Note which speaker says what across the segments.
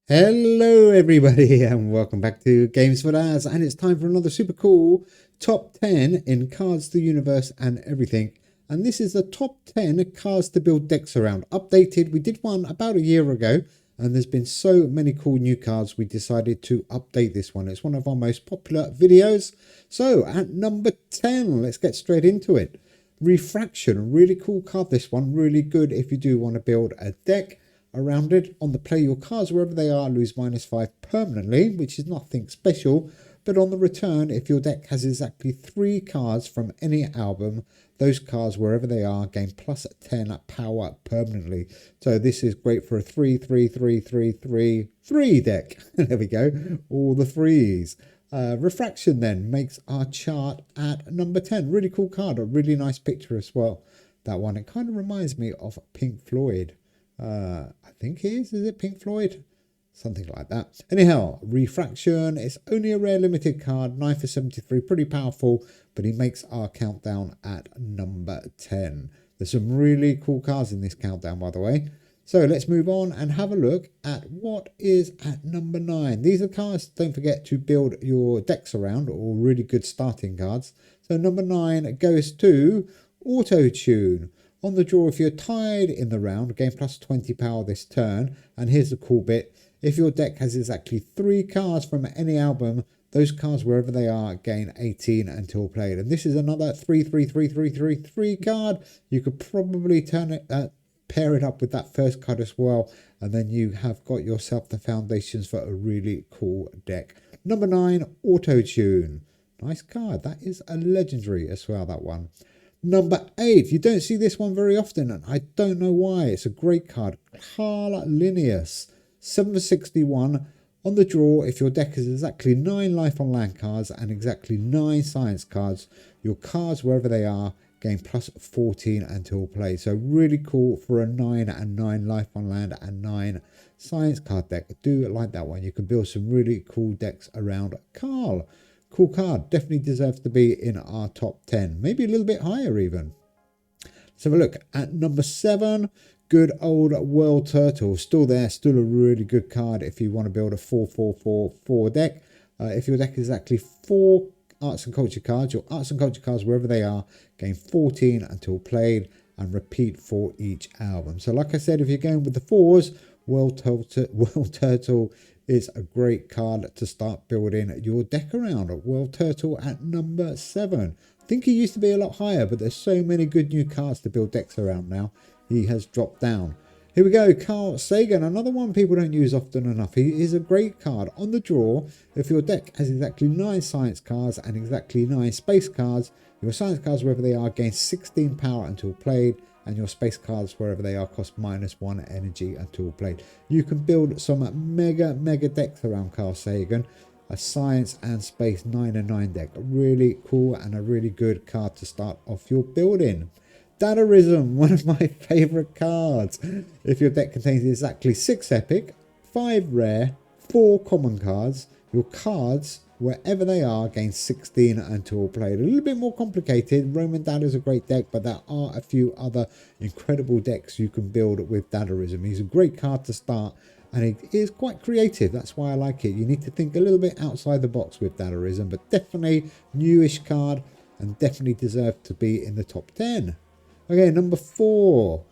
Speaker 1: Hello everybody and welcome back to Games for Dads, and it's time for another super cool top 10 in Cards, the Universe and Everything. And this is the top 10 cards to build decks around. Updated, we did one about a year ago and there's been so many cool new cards we decided to update this one. It's one of our most popular videos. So at number 10, let's get straight into it. Refraction, really cool card this one, really good if you do want to build a deck around it. On the play, your cards wherever they are lose -5 permanently, which is nothing special, but on the return, if your deck has exactly 3 cards from any album, those cards wherever they are gain +10 power permanently. So this is great for a 3 deck. There we go, all the threes. Refraction then makes our chart at number 10. Really cool card, a really nice picture as well. That one, it kind of reminds me of Pink Floyd. I think it is it Pink Floyd? Something like that. Anyhow, Refraction, it's only a rare limited card, 9 for 73, pretty powerful, but he makes our countdown at number 10. There's some really cool cards in this countdown, by the way. So let's move on and have a look at what is at number 9. These are cards, don't forget to build your decks around, or really good starting cards. So number 9 goes to Autotune. On the draw, if you're tied in the round, gain +20 power this turn. And here's the cool bit. If your deck has exactly 3 cards from any album, those cards, wherever they are, gain 18 until played. And this is another 3 card. You could probably turn it, pair it up with that first card as well. And then you have got yourself the foundations for a really cool deck. Number 9, Autotune. Nice card. That is a legendary as well, that one. Number 8, you don't see this one very often, and I don't know why. It's a great card. Carl Linnaeus, 7 for 61. On the draw, if your deck has exactly 9 life on land cards and exactly 9 science cards, your cards, wherever they are, gain +14 until play. So really cool for a 9 and 9 life on land and 9 science card deck. I do like that one. You can build some really cool decks around Carl. Cool card, definitely deserves to be in our top 10, maybe a little bit higher even. Let's have a look at number 7. Good old World Turtle, still there, still a really good card if you want to build a 4-4-4-4 deck. If your deck is exactly 4 arts and culture cards, your arts and culture cards, wherever they are, gain 14 until played and repeat for each album. So like I said, if you're going with the 4s, World Turtle is a great card to start building your deck around. World Turtle at number 7. I think he used to be a lot higher, but there's so many good new cards to build decks around now. He has dropped down. Here we go, Carl Sagan, another one people don't use often enough. He is a great card. On the draw, if your deck has exactly 9 science cards and exactly 9 space cards, your science cards, wherever they are, gain 16 power until played, and your space cards, wherever they are, cost -1 energy until played. You can build some mega decks around Carl Sagan. A science and space 9 and 9 deck. Really cool and a really good card to start off your building. Danism, one of my favorite cards. If your deck contains exactly 6 epic, 5 rare, 4 common cards, your cards, wherever they are, gain 16 until played. A little bit more complicated. Roman Dad is a great deck, but there are a few other incredible decks you can build with Danism. He's a great card to start, and it is quite creative. That's why I like it. You need to think a little bit outside the box with Danism, but definitely newish card and definitely deserve to be in the top 10. Okay, number 4.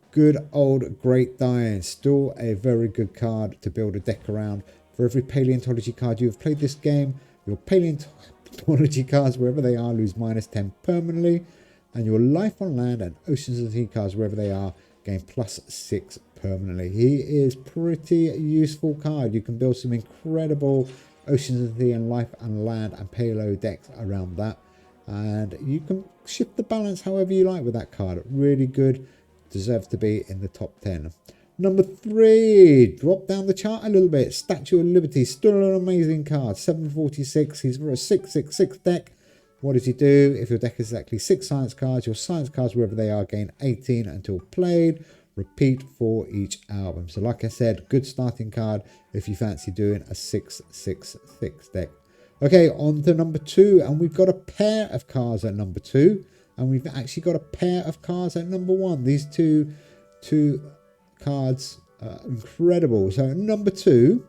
Speaker 1: Good old Great Dane. Still a very good card to build a deck around. For every paleontology card you have played this game, your paleontology cards, wherever they are, lose -10 permanently. And your life on land and oceans and sea cards, wherever they are, gain +6 permanently. He is pretty useful card. You can build some incredible oceans and sea and life and land and paleo decks around that. And you can shift the balance however you like with that card. Really good. Deserves to be in the top 10. Number 3, drop down the chart a little bit. Statue of Liberty, still an amazing card. 746, he's for a 6-6-6 deck. What does he do? If your deck is exactly 6 science cards, your science cards, wherever they are, gain 18 until played. Repeat for each album. So like I said, good starting card if you fancy doing a 6-6-6 deck. Okay, on to number 2, and we've got a pair of cards at number 2, and we've actually got a pair of cards at number 1. These two cards Incredible. So at number 2,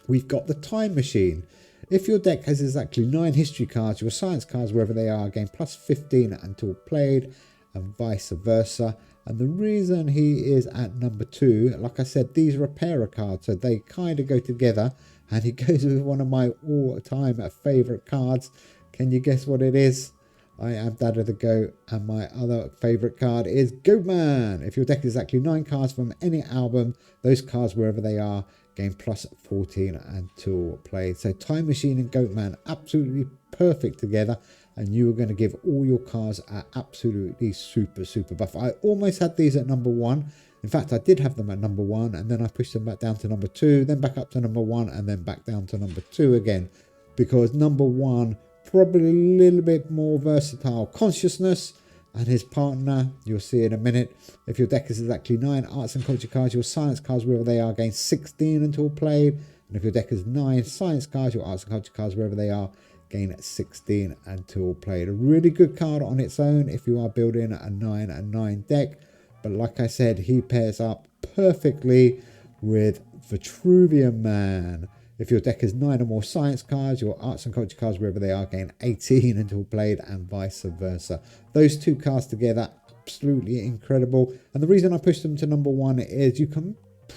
Speaker 1: we've got the Time Machine. If your deck has exactly 9 history cards, your science cards, wherever they are, gain plus 15 until played, and vice versa. And the reason he is at number 2, like I said, these are a pair of cards, so they kind of go together. And he goes with one of my all-time favourite cards. Can you guess what it is? I am Dad of the Goat, and my other favourite card is Goatman. If your deck is exactly 9 cards from any album, those cards, wherever they are, gain plus 14 until played. So Time Machine and Goatman, absolutely perfect together. And you are going to give all your cards a absolutely super buff. I almost had these at number 1. In fact, I did have them at number 1, and then I pushed them back down to number 2, then back up to number 1, and then back down to number 2 again. Because number 1, probably a little bit more versatile. Consciousness and his partner, you'll see in a minute. If your deck is exactly 9 arts and culture cards, your science cards, wherever they are, gain 16 until played. And if your deck is 9 science cards, your arts and culture cards, wherever they are, gain 16 until played. A really good card on its own if you are building a 9 deck. But like I said, he pairs up perfectly with Vitruvian Man. If your deck is 9 or more science cards, your arts and culture cards, wherever they are, gain 18 until played, and vice versa. Those two cards together, absolutely incredible. And the reason I pushed them to number 1 is you can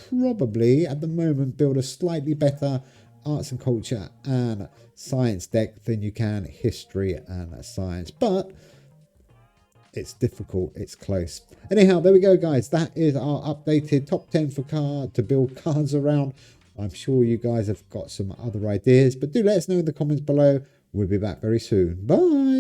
Speaker 1: probably, at the moment, build a slightly better arts and culture and science deck than you can history and science. But it's difficult, it's close. Anyhow, there we go, guys. That is our updated top 10 for card to build cards around. I'm sure you guys have got some other ideas, but do let us know in the comments below. We'll be back very soon. Bye.